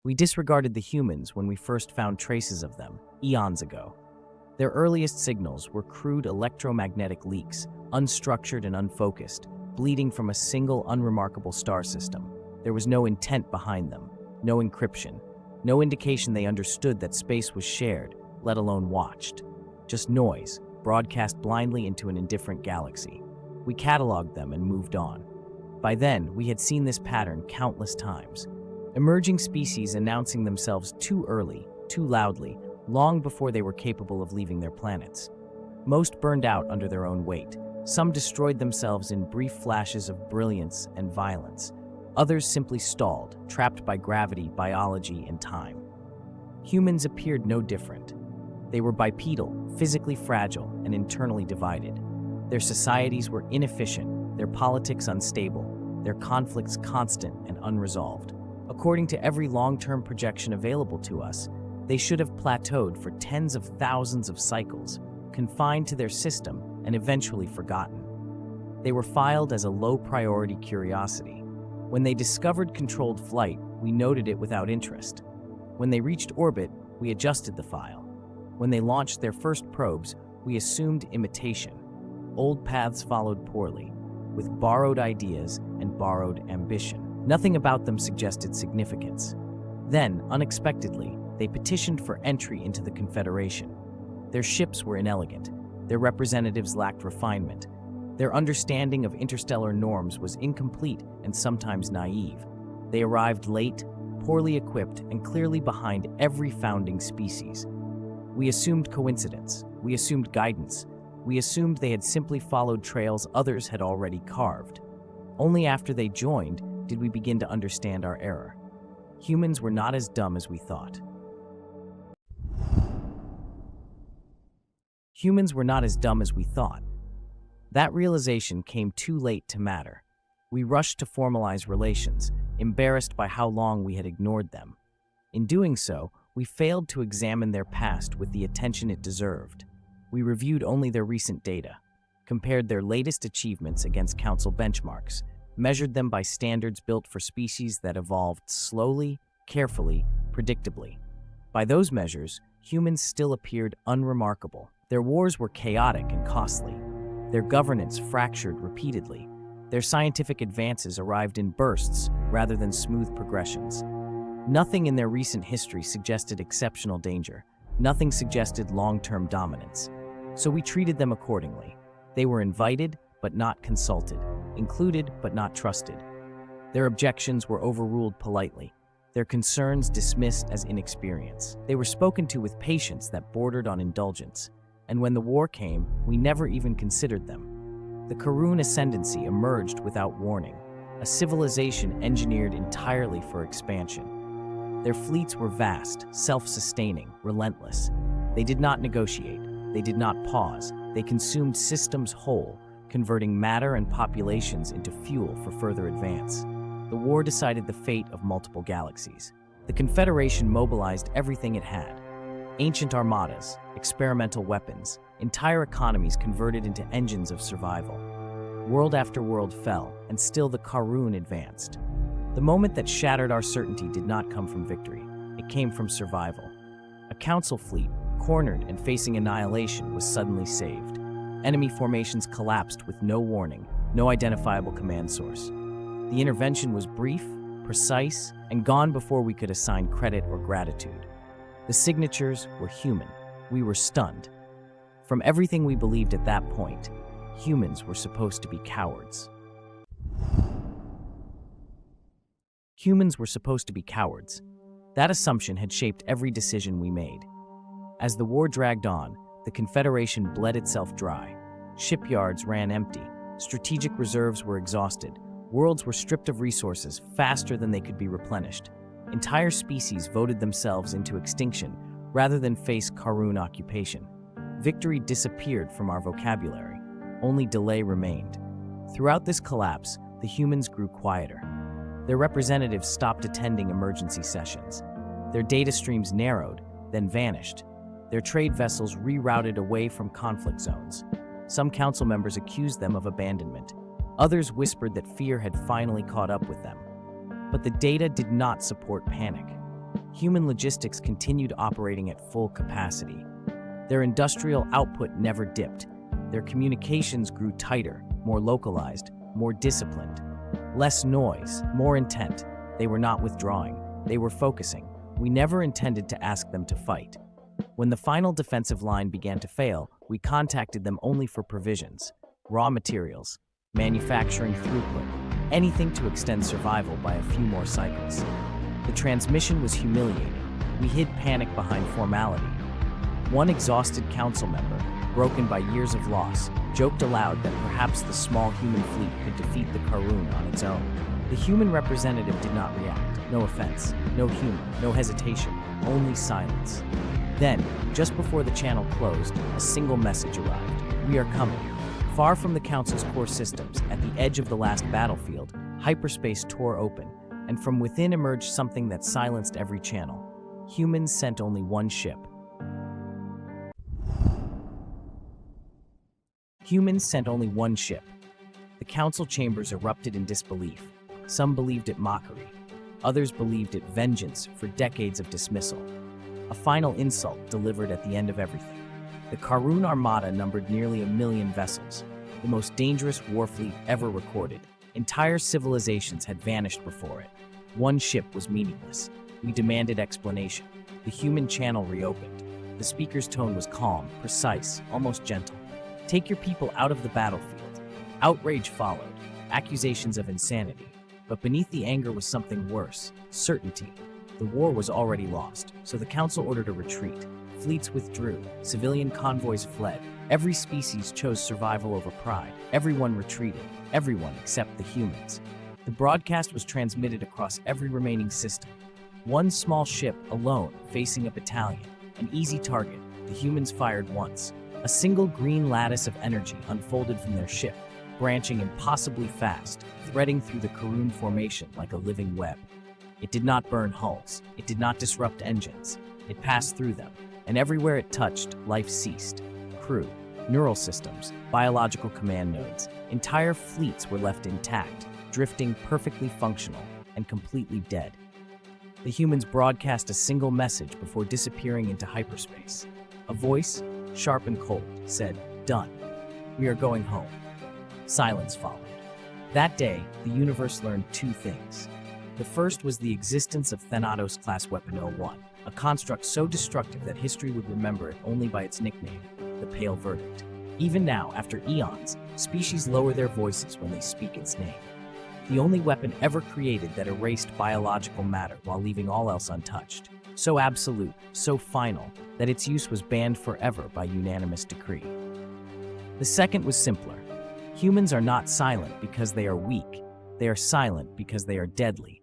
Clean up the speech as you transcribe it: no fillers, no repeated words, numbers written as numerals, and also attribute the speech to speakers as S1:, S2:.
S1: We disregarded the humans when we first found traces of them, eons ago. Their earliest signals were crude electromagnetic leaks, unstructured and unfocused, bleeding from a single unremarkable star system. There was no intent behind them, no encryption, no indication they understood that space was shared, let alone watched. Just noise, broadcast blindly into an indifferent galaxy. We cataloged them and moved on. By then, we had seen this pattern countless times. Emerging species announcing themselves too early, too loudly, long before they were capable of leaving their planets. Most burned out under their own weight. Some destroyed themselves in brief flashes of brilliance and violence. Others simply stalled, trapped by gravity, biology, and time. Humans appeared no different. They were bipedal, physically fragile, and internally divided. Their societies were inefficient, their politics unstable, their conflicts constant and unresolved. According to every long-term projection available to us, they should have plateaued for tens of thousands of cycles, confined to their system and eventually forgotten. They were filed as a low-priority curiosity. When they discovered controlled flight, we noted it without interest. When they reached orbit, we adjusted the file. When they launched their first probes, we assumed imitation. Old paths followed poorly, with borrowed ideas and borrowed ambition. Nothing about them suggested significance. Then, unexpectedly, they petitioned for entry into the Confederation. Their ships were inelegant. Their representatives lacked refinement. Their understanding of interstellar norms was incomplete and sometimes naive. They arrived late, poorly equipped, and clearly behind every founding species. We assumed coincidence. We assumed guidance. We assumed they had simply followed trails others had already carved. Only after they joined did we begin to understand our error. Humans were not as dumb as we thought. Humans were not as dumb as we thought. That realization came too late to matter. We rushed to formalize relations, embarrassed by how long we had ignored them. In doing so, we failed to examine their past with the attention it deserved. We reviewed only their recent data, compared their latest achievements against Council benchmarks, measured them by standards built for species that evolved slowly, carefully, predictably. By those measures, humans still appeared unremarkable. Their wars were chaotic and costly. Their governance fractured repeatedly. Their scientific advances arrived in bursts rather than smooth progressions. Nothing in their recent history suggested exceptional danger. Nothing suggested long-term dominance. So we treated them accordingly. They were invited, but not consulted, included, but not trusted. Their objections were overruled politely, their concerns dismissed as inexperience. They were spoken to with patience that bordered on indulgence. And when the war came, we never even considered them. The Karun ascendancy emerged without warning, a civilization engineered entirely for expansion. Their fleets were vast, self-sustaining, relentless. They did not negotiate. They did not pause. They consumed systems whole, converting matter and populations into fuel for further advance. The war decided the fate of multiple galaxies. The Confederation mobilized everything it had. Ancient armadas, experimental weapons, entire economies converted into engines of survival. World after world fell, and still the Karun advanced. The moment that shattered our certainty did not come from victory. It came from survival. A council fleet, cornered and facing annihilation, was suddenly saved. Enemy formations collapsed with no warning, no identifiable command source. The intervention was brief, precise, and gone before we could assign credit or gratitude. The signatures were human. We were stunned. From everything we believed at that point, humans were supposed to be cowards. Humans were supposed to be cowards. That assumption had shaped every decision we made. As the war dragged on, the Confederation bled itself dry. Shipyards ran empty. Strategic reserves were exhausted. Worlds were stripped of resources faster than they could be replenished. Entire species voted themselves into extinction rather than face Karun occupation. Victory disappeared from our vocabulary. Only delay remained. Throughout this collapse, the humans grew quieter. Their representatives stopped attending emergency sessions. Their data streams narrowed, then vanished. Their trade vessels rerouted away from conflict zones. Some council members accused them of abandonment. Others whispered that fear had finally caught up with them. But the data did not support panic. Human logistics continued operating at full capacity. Their industrial output never dipped. Their communications grew tighter, more localized, more disciplined. Less noise, more intent. They were not withdrawing. They were focusing. We never intended to ask them to fight. When the final defensive line began to fail, we contacted them only for provisions, raw materials, manufacturing throughput, anything to extend survival by a few more cycles. The transmission was humiliating. We hid panic behind formality. One exhausted council member, broken by years of loss, joked aloud that perhaps the small human fleet could defeat the Karun on its own. The human representative did not react. No offense, no humor, no hesitation, only silence. Then, just before the channel closed, a single message arrived. We are coming. Far from the Council's core systems, at the edge of the last battlefield, hyperspace tore open, and from within emerged something that silenced every channel. Humans sent only one ship. Humans sent only one ship. The council chambers erupted in disbelief. Some believed it mockery. Others believed it vengeance for decades of dismissal. A final insult delivered at the end of everything. The Karun Armada numbered nearly 1 million vessels, the most dangerous war fleet ever recorded. Entire civilizations had vanished before it. One ship was meaningless. We demanded explanation. The human channel reopened. The speaker's tone was calm, precise, almost gentle. Take your people out of the battlefield. Outrage followed, accusations of insanity. But beneath the anger was something worse, certainty. The war was already lost, so the council ordered a retreat. Fleets withdrew, civilian convoys fled. Every species chose survival over pride. Everyone retreated, everyone except the humans. The broadcast was transmitted across every remaining system. One small ship, alone, facing a battalion. An easy target. The humans fired once. A single green lattice of energy unfolded from their ship, branching impossibly fast, threading through the Karun formation like a living web. It did not burn hulls. It did not disrupt engines. It passed through them, and everywhere it touched, life ceased. Crew, neural systems, biological command nodes, entire fleets were left intact, drifting perfectly functional and completely dead. The humans broadcast a single message before disappearing into hyperspace. A voice, sharp and cold, said, "Done. We are going home." Silence followed. That day, the universe learned two things. The first was the existence of Thanatos-class Weapon 01, a construct so destructive that history would remember it only by its nickname, the Pale Verdict. Even now, after eons, species lower their voices when they speak its name. The only weapon ever created that erased biological matter while leaving all else untouched. So absolute, so final, that its use was banned forever by unanimous decree. The second was simpler. Humans are not silent because they are weak. They are silent because they are deadly.